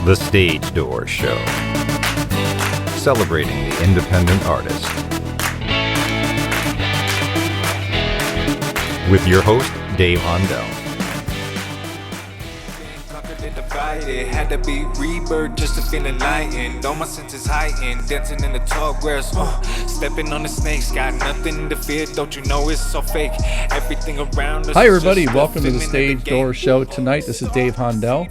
The Stage Door Show, celebrating the independent artist. With your host, Dave Hondel. It had to be rebirth just to feel enlightened. All my senses heightened, dancing in the tall grass, stepping on the snakes. Got nothing to fear, don't you know it's so fake? Everything around us. Hi everybody, welcome to the Stage Door Show tonight. This is Dave Hondel.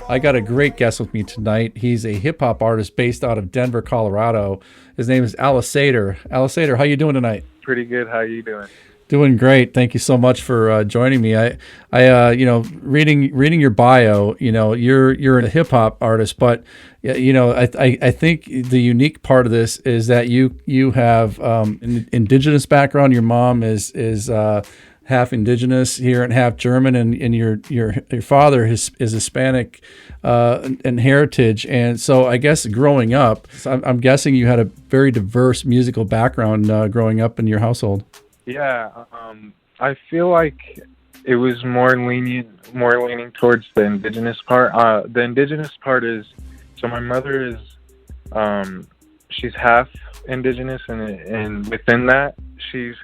I got a great guest with me tonight. He's a hip hop artist based out of Denver, Colorado. His name is Alasadir. Alasadir, how you doing tonight? Pretty good. How you doing? Doing great. Thank you so much for joining me. Reading your bio, you're a hip hop artist, but I think the unique part of this is that you have an indigenous background. Your mom is half indigenous here and half German, and your father is Hispanic in heritage. And so I guess growing up, I'm guessing you had a very diverse musical background growing up in your household. Yeah, I feel like it was more leaning towards the indigenous part. The indigenous part is, so my mother is, she's half indigenous, and within that, she's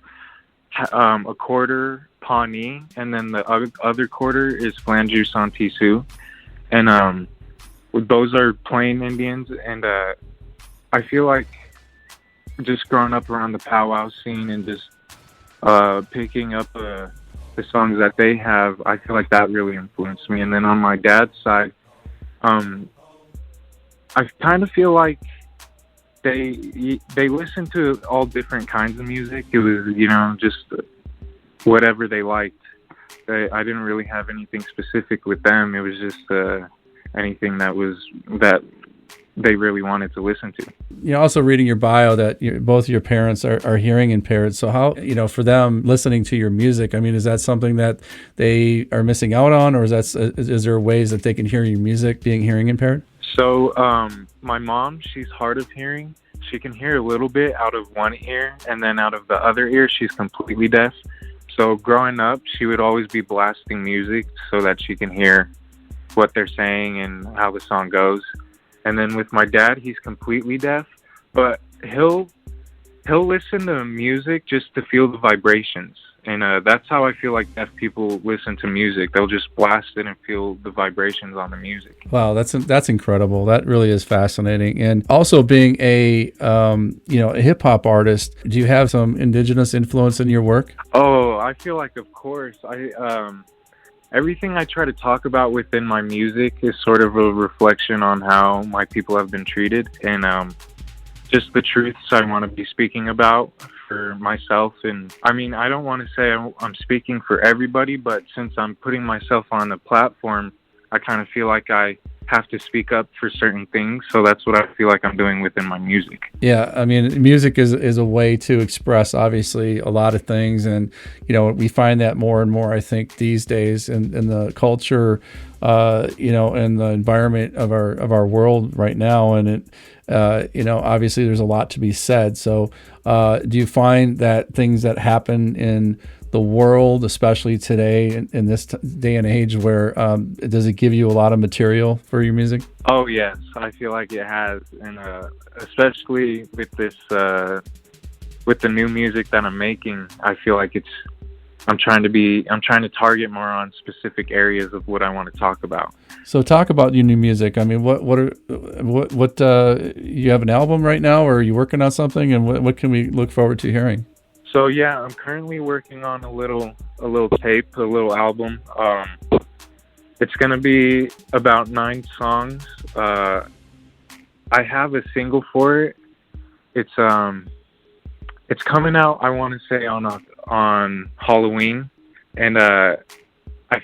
a quarter Pawnee, and then the other quarter is Flanju Santisu, and those are plain Indians. And I feel like just growing up around the powwow scene and just picking up the songs that they have, I feel like that really influenced me. And then on my dad's side, I kind of feel like they listened to all different kinds of music. It was, just whatever they liked. I didn't really have anything specific with them. It was just anything that they really wanted to listen to. Also reading your bio that both your parents are hearing impaired. So how, for them listening to your music, is that something that they are missing out on, or is there ways that they can hear your music being hearing impaired? So my mom, she's hard of hearing. She can hear a little bit out of one ear, and then out of the other ear, she's completely deaf. So growing up, she would always be blasting music so that she can hear what they're saying and how the song goes. And then with my dad, he's completely deaf, but he'll listen to music just to feel the vibrations. And that's how I feel like deaf people listen to music. They'll just blast it and feel the vibrations on the music. Wow, that's incredible. That really is fascinating. And also being a hip hop artist, do you have some indigenous influence in your work? Oh, I feel like, of course. Everything I try to talk about within my music is sort of a reflection on how my people have been treated, and just the truths I want to be speaking about for myself. And I don't want to say I'm speaking for everybody, but since I'm putting myself on a platform, I kind of feel like I have to speak up for certain things. So that's what I feel like I'm doing within my music. Yeah, music is a way to express, obviously, a lot of things. And, we find that more and more, I think, these days in the culture, in the environment of our world right now. And it, obviously there's a lot to be said. So do you find that things that happen in the world, especially today in this day and age, where does it give you a lot of material for your music? Oh yes, I feel like it has, and especially with this with the new music that I'm making, I feel like I'm trying to target more on specific areas of what I want to talk about. So talk about your new music. What you have an album right now, or are you working on something, and what can we look forward to hearing? So yeah, I'm currently working on a little tape, a little album. It's gonna be about 9 songs. I have a single for it. It's coming out, I want to say on Halloween, and I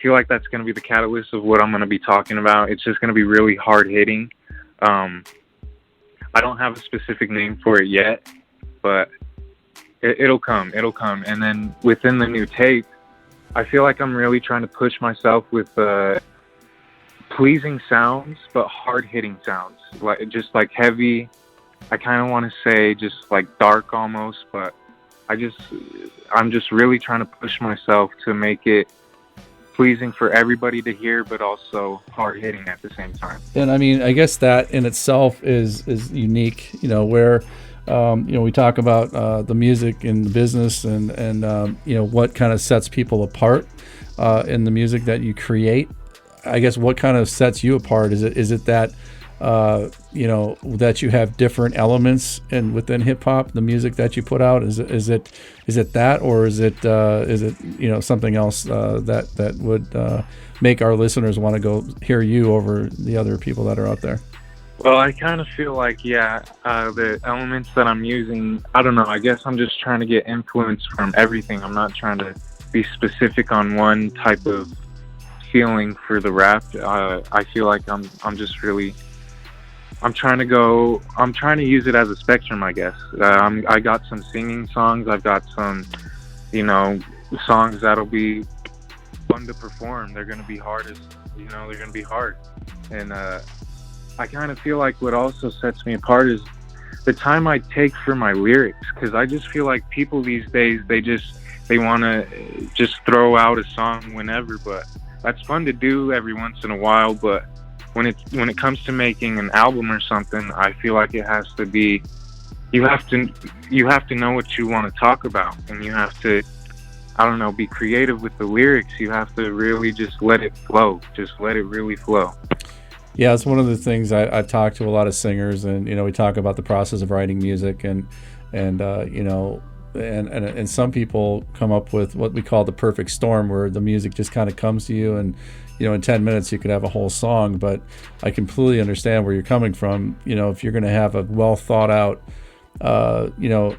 feel like that's gonna be the catalyst of what I'm gonna be talking about. It's just gonna be really hard hitting. I don't have a specific name for it yet, but it'll come. And then within the new tape, I feel like I'm really trying to push myself with pleasing sounds, but hard-hitting sounds, like heavy. I kind of want to say just like dark almost, but I'm just really trying to push myself to make it pleasing for everybody to hear, but also hard hitting at the same time. And I mean, I guess that in itself is unique, where, we talk about the music and the business and what kind of sets people apart in the music that you create. I guess what kind of sets you apart? Is it that, that you have different elements within hip hop, the music that you put out? Is it that, or is it something else that would make our listeners want to go hear you over the other people that are out there? Well, I kind of feel like, the elements that I'm using, I don't know, I guess I'm just trying to get influence from everything. I'm not trying to be specific on one type of feeling for the rap. I feel like I'm trying to use it as a spectrum, I guess. I got some singing songs. I've got some, songs that'll be fun to perform. They're going to be hard And I kind of feel like what also sets me apart is the time I take for my lyrics, because I just feel like people these days, they want to just throw out a song whenever, but that's fun to do every once in a while. But when it comes to making an album or something, I feel like it has to be, you have to know what you want to talk about, and you have to, be creative with the lyrics. You have to really just let it flow, just let it really flow. Yeah, it's one of the things I've talked to a lot of singers, and we talk about the process of writing music, and some people come up with what we call the perfect storm, where the music just kind of comes to you, and in 10 minutes you could have a whole song. But I completely understand where you're coming from. If you're going to have a well thought out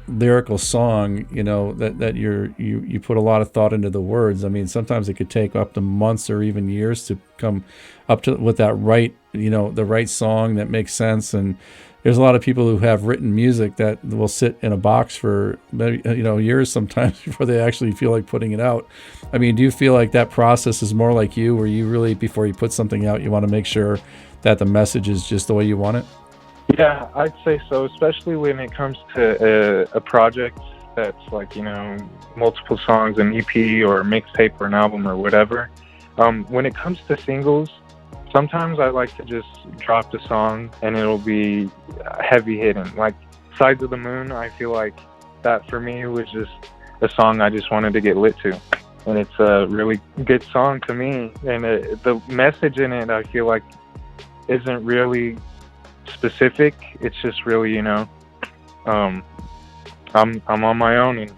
lyrical song, that you put a lot of thought into the words. I mean, sometimes it could take up to months or even years to come up to with that right, the right song that makes sense. And there's a lot of people who have written music that will sit in a box for maybe, years sometimes before they actually feel like putting it out. I mean, do you feel like that process is more like you, where you really, before you put something out, you want to make sure that the message is just the way you want it? Yeah, I'd say so, especially when it comes to a project that's like, multiple songs, an EP or a mixtape or an album or whatever. When it comes to singles, sometimes I like to just drop the song and it'll be heavy hitting. Like Sides of the Moon, I feel like that for me was just a song I just wanted to get lit to. And it's a really good song to me. And the message in it, I feel like, isn't really specific. It's just really, I'm on my own and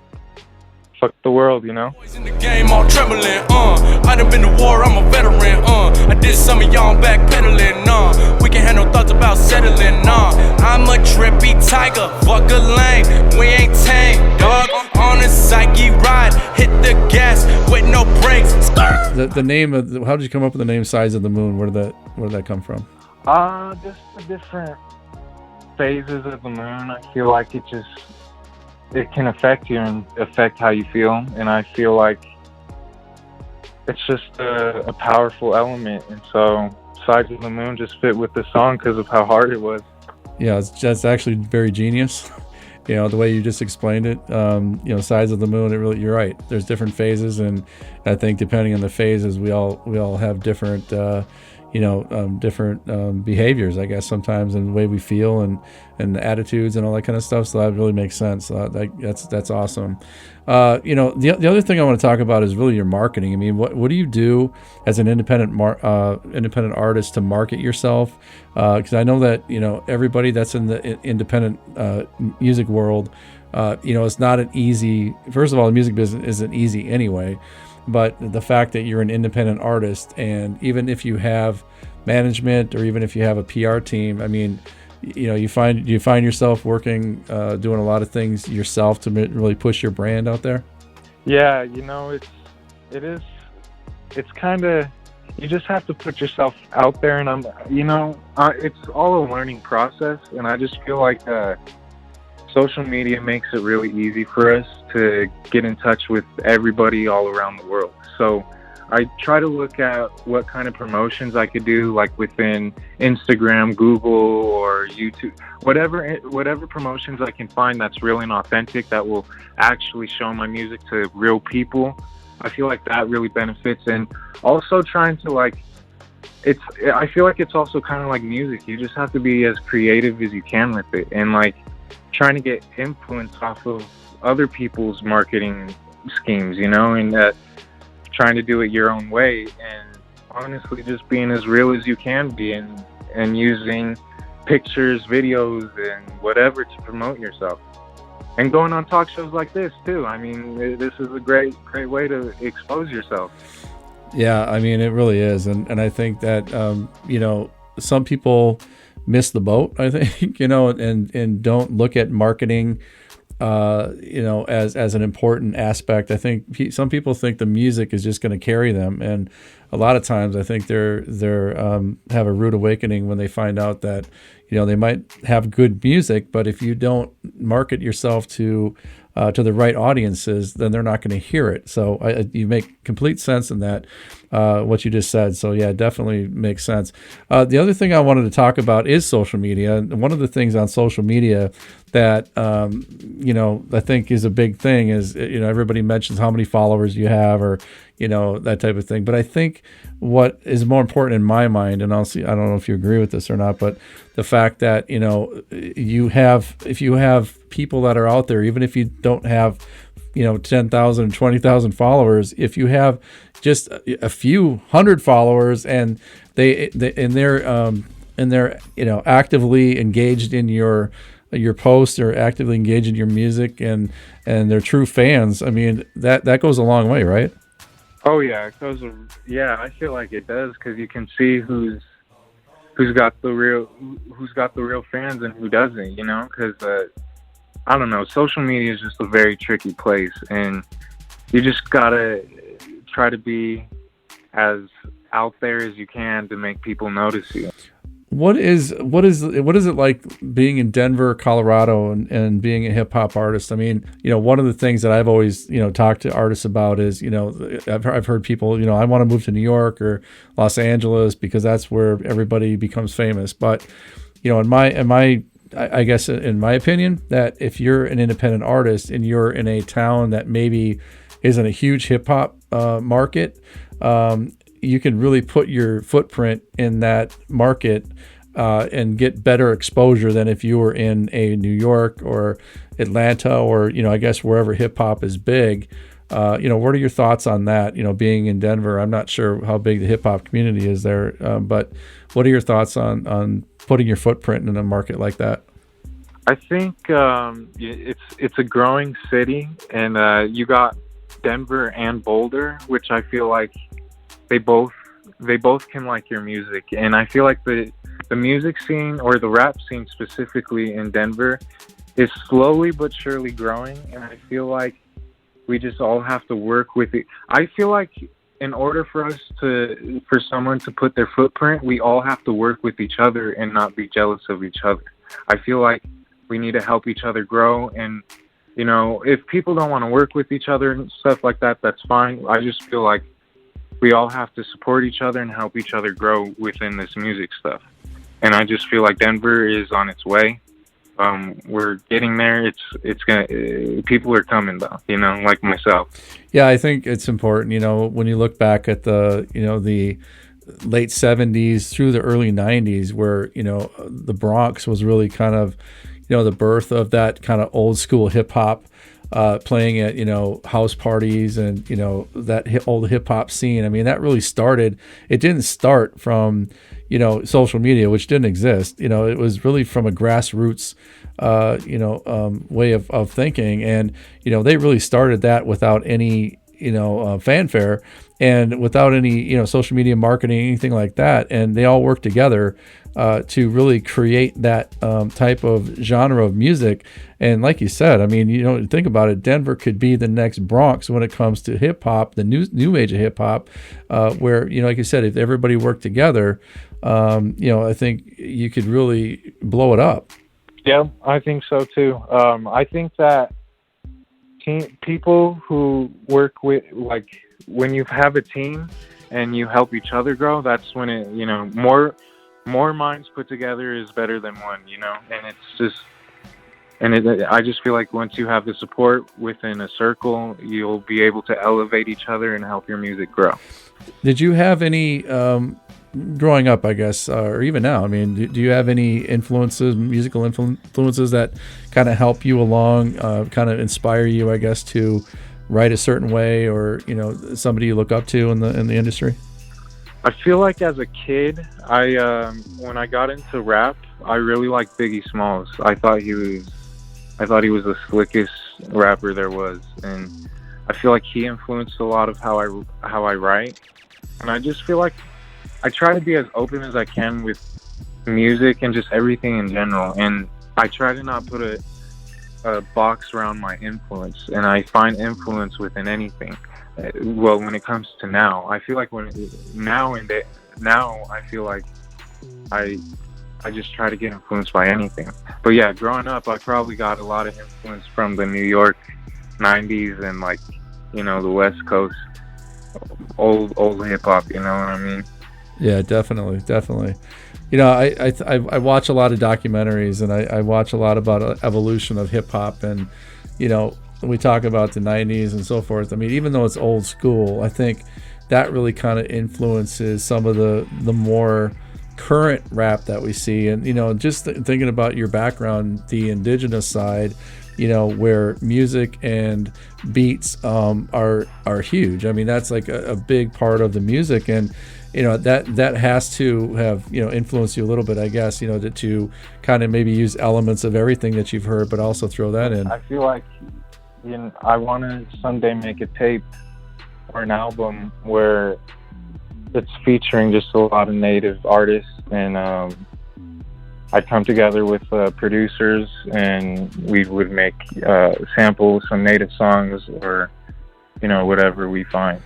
fuck the world, In the game, all trembling, I done been to war, I'm a veteran, I did some of y'all backpedaling, we can have no thoughts about settling, I'm a trippy tiger, fuck a lane, we ain't tame, dog, on a psyche ride, hit the gas with no brakes. The name of how did you come up with the name Sides of the Moon? Where did that come from? Just the different phases of the moon. I feel like it can affect you and affect how you feel. And I feel like it's just a powerful element. And so Sides of the Moon just fit with the song because of how hard it was. Yeah, that's actually very genius. The way you just explained it, Sides of the Moon, you're right. There's different phases. And I think depending on the phases, we all have different, different behaviors, I guess, sometimes, and the way we feel and the attitudes and all that kind of stuff. So that really makes sense. That's awesome. The other thing I want to talk about is really your marketing. I mean, what do you do as an independent artist to market yourself? Because I know that, everybody that's in the independent music world, it's not an easy, first of all, the music business isn't easy anyway. But the fact that you're an independent artist, and even if you have management or even if you have a PR team, I mean, you find yourself working, doing a lot of things yourself to really push your brand out there? Yeah, it's kind of, you just have to put yourself out there, and it's all a learning process, and I just feel like social media makes it really easy for us to get in touch with everybody all around the world. So I try to look at what kind of promotions I could do, like within Instagram, Google, or YouTube, whatever promotions I can find that's real and authentic, that will actually show my music to real people. I feel like that really benefits, and also trying to like, I feel like it's also kind of like music. You just have to be as creative as you can with it, and like trying to get influence off of other people's marketing schemes, you know, and trying to do it your own way, and honestly just being as real as you can be, and using pictures, videos, and whatever to promote yourself. And going on talk shows like this too. I mean, this is a great way to expose yourself. Yeah, I mean, it really is. And I think that, you know, some people miss the boat, I think, you know, and don't look at marketing, you know, as an important aspect. I think some people think the music is just going to carry them. And a lot of times I think they're have a rude awakening when they find out that, you know, they might have good music, but if you don't market yourself to the right audiences, then they're not going to hear it. So you make complete sense in that, what you just said. So yeah, it definitely makes sense. The other thing I wanted to talk about is social media. And one of the things on social media that, you know, I think is a big thing is, you know, everybody mentions how many followers you have, or, you know, that type of thing. But I think what is more important in my mind, and I don't know if you agree with this or not, but the fact that, you know, if you have people that are out there, even if you don't have, you know, 10,000, 20,000 followers, if you have just a few hundred followers and they're you know, actively engaged in your posts, or actively engaged in your music, and they're true fans, I mean, that goes a long way, right? Oh yeah, it goes. Yeah, I feel like it does, because you can see who's got the real fans and who doesn't. You know, because I don't know, social media is just a very tricky place, and you just gotta try to be as out there as you can to make people notice you. What is it like being in Denver, Colorado, and being a hip hop artist? I mean, you know, one of the things that I've always, you know, talked to artists about is, you know, I've heard people, you know, I want to move to New York or Los Angeles because that's where everybody becomes famous. But, you know, I guess in my opinion, that if you're an independent artist and you're in a town that maybe isn't a huge hip hop market, you can really put your footprint in that market and get better exposure than if you were in a New York or Atlanta, or, you know, I guess wherever hip hop is big. You know, what are your thoughts on that? You know, being in Denver, I'm not sure how big the hip hop community is there, but what are your thoughts on putting your footprint in a market like that? I think it's a growing city, and you got Denver and Boulder, which I feel like they both can like your music. And I feel like the music scene, or the rap scene specifically in Denver, is slowly but surely growing, and I feel like we just all have to work with it. I feel like in order for someone to put their footprint, we all have to work with each other and not be jealous of each other. I feel like we need to help each other grow, and, you know, if people don't want to work with each other and stuff like that, that's fine. I just feel like we all have to support each other and help each other grow within this music stuff. And I just feel like Denver is on its way. We're getting there. It's gonna. People are coming though, you know, like myself. Yeah, I think it's important. You know, when you look back at the late 70s through the early 90s, where, you know, the Bronx was really kind of, you know, the birth of that kind of old school hip hop, playing at, you know, house parties, and, you know, that old hip hop scene. I mean, that really started. It didn't start from, you know, social media, which didn't exist. You know, it was really from a grassroots, way of thinking. And, you know, they really started that without any, you know, fanfare, and without any, you know, social media marketing, anything like that. And they all worked together to really create that type of genre of music. And like you said, I mean, you know, think about it, Denver could be the next Bronx when it comes to hip hop, the new age of hip hop, where, you know, like you said, if everybody worked together, you know, I think you could really blow it up. Yeah, I think so too. I think that people who work with, like, when you have a team and you help each other grow, that's when it, you know, more minds put together is better than one, you know. And it's just, and I just feel like once you have the support within a circle, you'll be able to elevate each other and help your music grow. Did you have any growing up, I guess, or even now? I mean, do you have any influences, musical influences that kind of help you along, kind of inspire you, I guess, to write a certain way, or somebody you look up to in the industry? I feel like as a kid, when I got into rap, I really liked Biggie Smalls. I thought he was the slickest rapper there was, and I feel like he influenced a lot of how I write. And I just feel like I try to be as open as I can with music and just everything in general. And I try to not put a box around my influence. And I find influence within anything. Well, when it comes to now, I feel like now I feel like I just try to get influenced by anything. But yeah, growing up, I probably got a lot of influence from the New York 90s and the West Coast old hip hop. You know what I mean? Yeah, definitely. I watch a lot of documentaries, and I watch a lot about evolution of hip hop, and we talk about the 90s and so forth. I mean, even though it's old school, I think that really kind of influences some of the more current rap that we see. And just thinking about your background, the indigenous side, where music and beats are huge. I mean, that's like a big part of the music, and that has to have influenced you a little bit, I guess, to kind of maybe use elements of everything that you've heard, but also throw that in. I feel like I want to someday make a tape or an album where it's featuring just a lot of native artists, and I'd come together with producers, and we would make samples, some native songs, or whatever we find.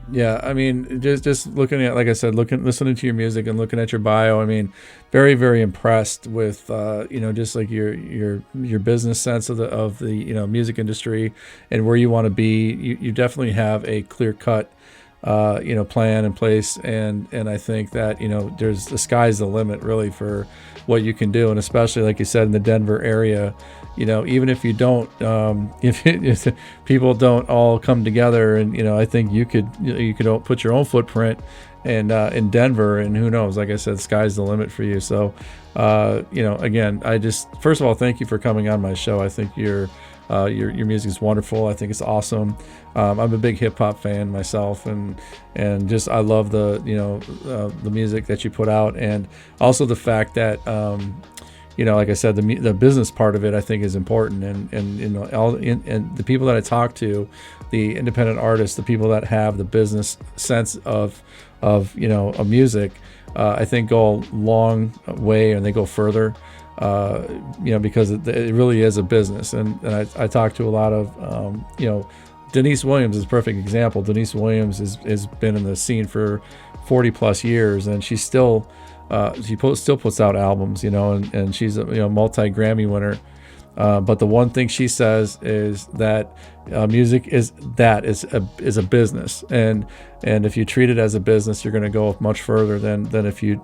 Yeah, I mean, just looking at, like I said, listening to your music and looking at your bio, I mean, very, very impressed with just like your business sense of the music industry and where you want to be. You definitely have a clear cut plan in place, and I think that there's the sky's the limit really for what you can do, and especially like you said in the Denver area, even if you don't, if people don't all come together, and I think you could put your own footprint and in Denver, and who knows, like I said, sky's the limit for you. So again, I just, first of all, thank you for coming on my show. I think your music is wonderful. I think it's awesome. I'm a big hip hop fan myself, and just I love the music that you put out, and also the fact that like I said, the business part of it I think is important, and the people that I talk to, the independent artists, the people that have the business sense of music, I think go a long way, and they go further. Because it really is a business, and I talk to a lot of Denise Williams is a perfect example. Denise Williams has been in the scene for 40 plus years, and she's still still puts out albums, and she's a multi-Grammy winner. But the one thing she says is that music is a business, and if you treat it as a business, you're going to go much further than if you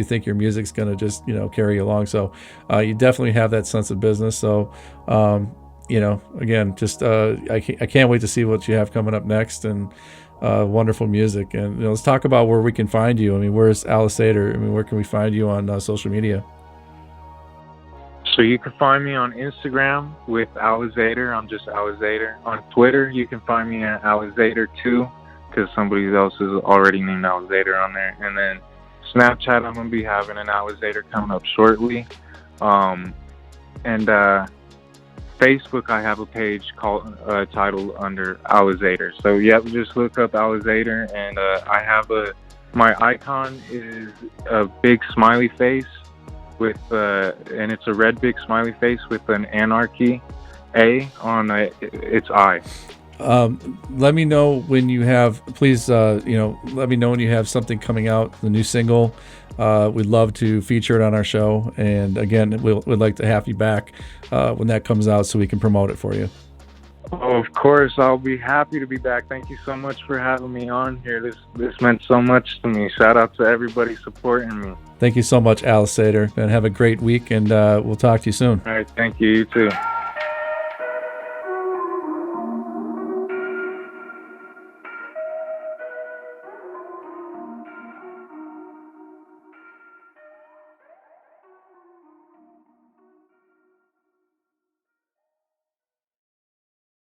think your music's going to just carry you along. So you definitely have that sense of business. So again, just I can't wait to see what you have coming up next, and wonderful music. And let's talk about where we can find you. I mean, where's Alasadir? I mean, where can we find you on social media? So you can find me on Instagram with Alasadir. I'm just Alasadir. On Twitter, you can find me at Alasadir2, because somebody else is already named Alasadir on there. And then Snapchat, I'm going to be having an Alasadir coming up shortly. Facebook, I have a page titled under Alasadir. So yeah, just look up Alasadir, and I have my icon is a big smiley face with and it's a red big smiley face with an anarchy A on its eye. Let me know when you have, please, let me know when you have something coming out, the new single. We'd love to feature it on our show. And again, we'd like to have you back when that comes out so we can promote it for you. Oh, of course. I'll be happy to be back. Thank you so much for having me on here. This meant so much to me. Shout out to everybody supporting me. Thank you so much, Alasadir, and have a great week, and we'll talk to you soon. All right, thank you. You too.